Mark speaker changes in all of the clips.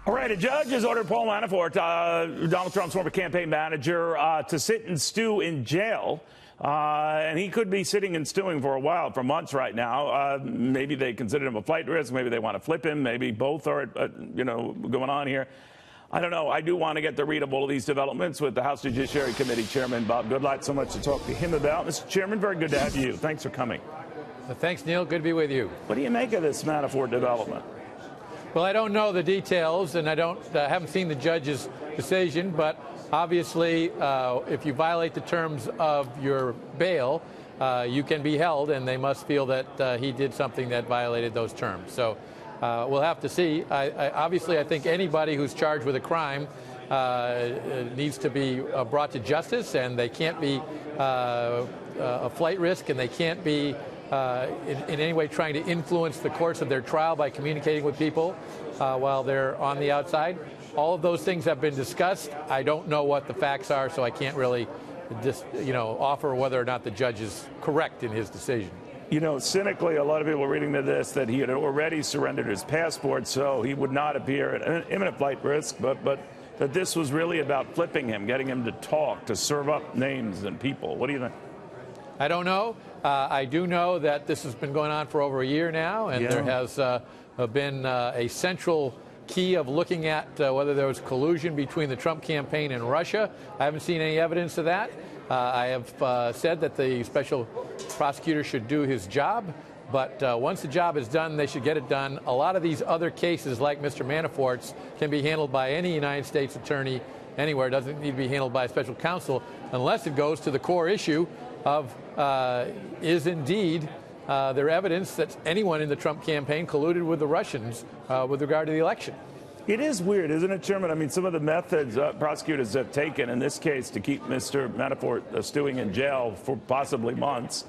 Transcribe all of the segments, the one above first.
Speaker 1: All right, a judge has ordered Paul Manafort, Donald Trump's former campaign manager, to sit and stew in jail. And he could be sitting and stewing for a while, for months right now. Maybe they consider him a flight risk. Maybe they want to flip him. Maybe both are, going on here. I don't know. I do want to get the read of all of these developments with the House Judiciary Committee Chairman Bob Goodlatte. So much to talk to him about. Mr. Chairman, very good to have you. Thanks for coming.
Speaker 2: Thanks, Neil. Good to be with you.
Speaker 1: What do you make of this Manafort development?
Speaker 2: Well, I don't know the details, and I haven't seen the judge's decision. But obviously, if you violate the terms of your bail, you can be held, and they must feel that he did something that violated those terms. So we'll have to see. Obviously, I think anybody who's charged with a crime needs to be brought to justice, and they can't be a flight risk, and they can't be in any way trying to influence the course of their trial by communicating with people while they're on the outside. All of those things have been discussed. I don't know what the facts are, so I can't really offer whether or not the judge is correct in his decision.
Speaker 1: Cynically, a lot of people are reading to this that he had already surrendered his passport, so he would not appear at an imminent flight risk, but that this was really about flipping him, getting him to talk, to serve up names and people. What do you think?
Speaker 2: I don't know. I do know that this has been going on for over a year now, and there has been a central key of looking at whether there was collusion between the Trump campaign and Russia. I haven't seen any evidence of that. I have said that the special prosecutor should do his job, but once the job is done, they should get it done. A lot of these other cases, like Mr. Manafort's, can be handled by any United States attorney anywhere. It doesn't need to be handled by a special counsel unless it goes to the core issue of is indeed there evidence that anyone in the Trump campaign colluded with the Russians with regard to the election.
Speaker 1: It is weird, isn't it, Chairman? I mean, some of the methods prosecutors have taken in this case to keep Mr. Manafort stewing in jail for possibly months,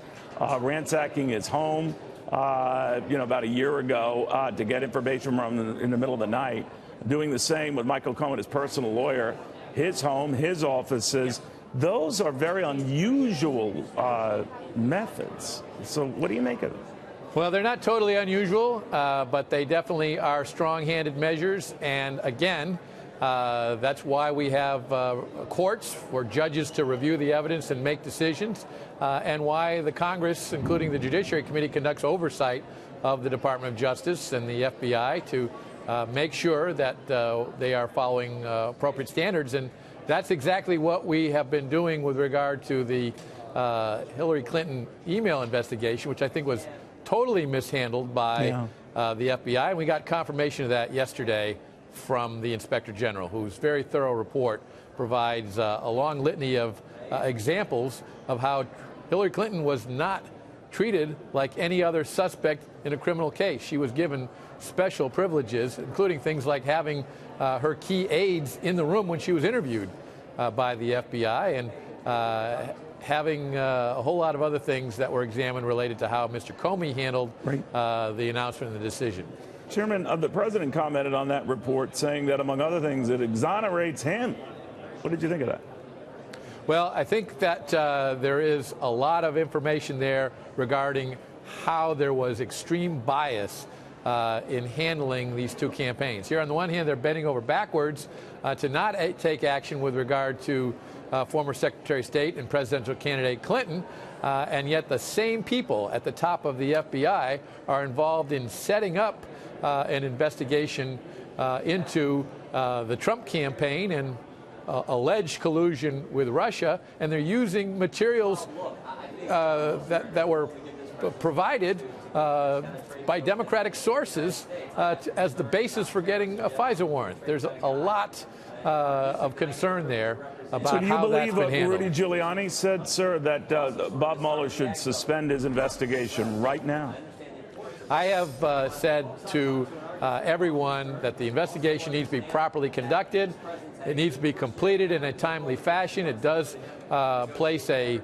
Speaker 1: ransacking his home, about a year ago to get information from him in the middle of the night, doing the same with Michael Cohen, his personal lawyer, his home, his offices. Those are very unusual methods. So what do you make of it?
Speaker 2: Well, they're not totally unusual, but they definitely are strong-handed measures. And again, that's why we have courts for judges to review the evidence and make decisions, and why the Congress, including the Judiciary Committee, conducts oversight of the Department of Justice and the FBI to make sure that they are following appropriate standards. And that's exactly what we have been doing with regard to the Hillary Clinton email investigation, which I think was totally mishandled by the FBI. And we got confirmation of that yesterday from the Inspector General, whose very thorough report provides a long litany of examples of how Hillary Clinton was not treated like any other suspect in a criminal case. She was given special privileges, including things like having her key aides in the room when she was interviewed by the FBI, and having a whole lot of other things that were examined related to how Mr. Comey handled the announcement and the decision.
Speaker 1: Chairman, the president commented on that report, saying that, among other things, it exonerates him. What did you think of that?
Speaker 2: Well, I think that there is a lot of information there regarding how there was extreme bias in handling these two campaigns. Here, on the one hand, they're bending over backwards to not take action with regard to former Secretary of State and presidential candidate Clinton, and yet the same people at the top of the FBI are involved in setting up an investigation into the Trump campaign and alleged collusion with Russia, and they're using materials that were provided by Democratic sources as the basis for getting a FISA warrant. There's a lot of concern there about how that's been handled. So do you believe Rudy Giuliani said, sir, that Bob Mueller should suspend his investigation right now? I have said to everyone that the investigation needs to be properly conducted. It needs to be completed in a timely fashion. It does place a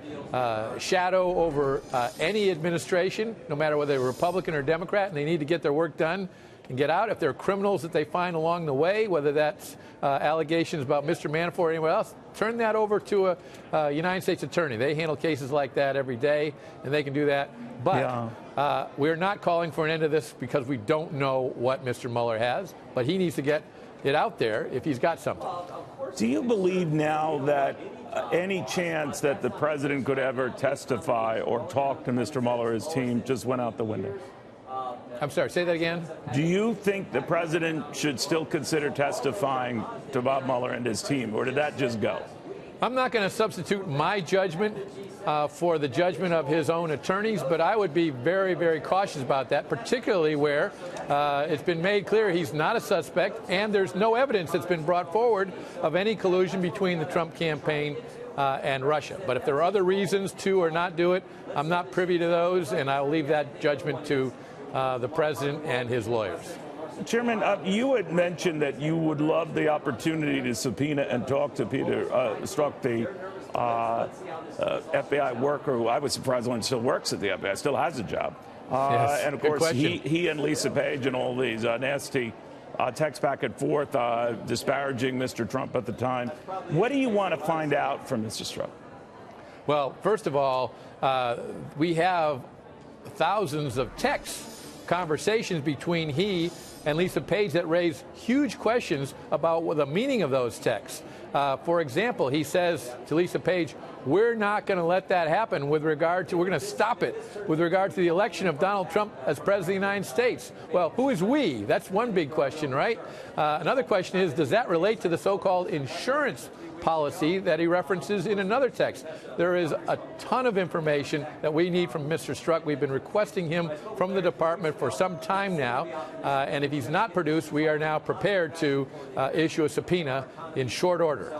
Speaker 2: shadow over any administration, no matter whether they're Republican or Democrat, and they need to get their work done and get out. If there are criminals that they find along the way, whether that's allegations about Mr. Manafort or anyone else, turn that over to a United States attorney. They handle cases like that every day, and they can do that. But we're not calling for an end to this because we don't know what Mr. Mueller has, but he needs to get it out there if he's got something.
Speaker 1: Do you believe now that any chance that the president could ever testify or talk to Mr. Mueller or his team just went out the window?
Speaker 2: I'm sorry, say that again?
Speaker 1: Do you think the president should still consider testifying to Bob Mueller and his team, or did that just go?
Speaker 2: I'm not going to substitute my judgment for the judgment of his own attorneys, but I would be very, very cautious about that, particularly where it's been made clear he's not a suspect and there's no evidence that's been brought forward of any collusion between the Trump campaign and Russia. But if there are other reasons to or not do it, I'm not privy to those, and I'll leave that judgment to the president and his lawyers.
Speaker 1: Chairman, you had mentioned that you would love the opportunity to subpoena and talk to Peter Strzok, the FBI worker who I was surprised when still works at the FBI, still has a job.
Speaker 2: Yes,
Speaker 1: and of course, he and Lisa Page and all these nasty texts back and forth disparaging Mr. Trump at the time. What do you want to find out from Mr. Strzok?
Speaker 2: Well, first of all, we have thousands of texts, conversations between he and Lisa Page that raise huge questions about what the meaning of those texts. For example, he says to Lisa Page, we're not going to let that happen with regard to, we're going to stop it with regard to the election of Donald Trump as president of the United States. Well, who is we? That's one big question, right? Another question is, does that relate to the so-called insurance policy that he references in another text? There is a ton of information that we need from Mr. Strzok. We've been requesting him from the department for some time now, and if he's not produced, we are now prepared to issue a subpoena in short order.